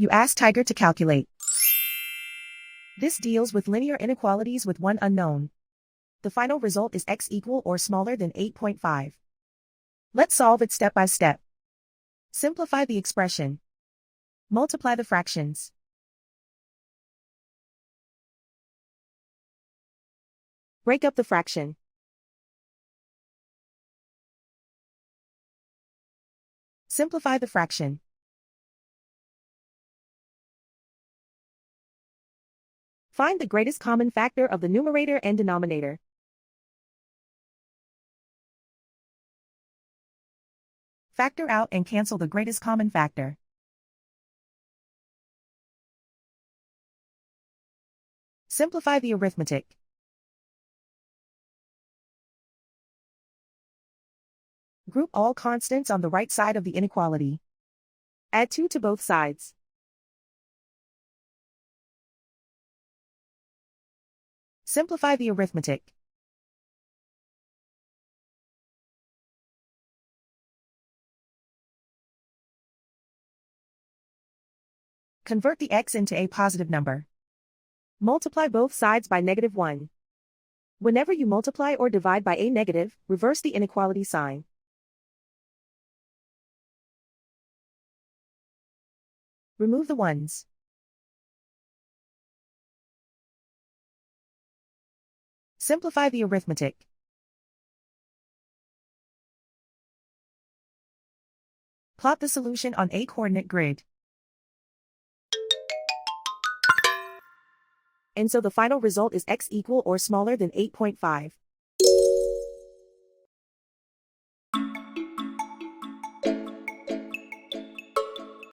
You ask Tiger to calculate. This deals with linear inequalities with one unknown. The final result is x equal or smaller than 8.5. Let's solve it step by step. Simplify the expression. Multiply the fractions. Break up the fraction. Simplify the fraction. Find the greatest common factor of the numerator and denominator. Factor out and cancel the greatest common factor. Simplify the arithmetic. Group all constants on the right side of the inequality. Add 2 to both sides. Simplify the arithmetic. Convert the x into a positive number. Multiply both sides by -1. Whenever you multiply or divide by a negative, reverse the inequality sign. Remove the ones. Simplify the arithmetic. Plot the solution on a coordinate grid. And so the final result is x equal or smaller than 8.5.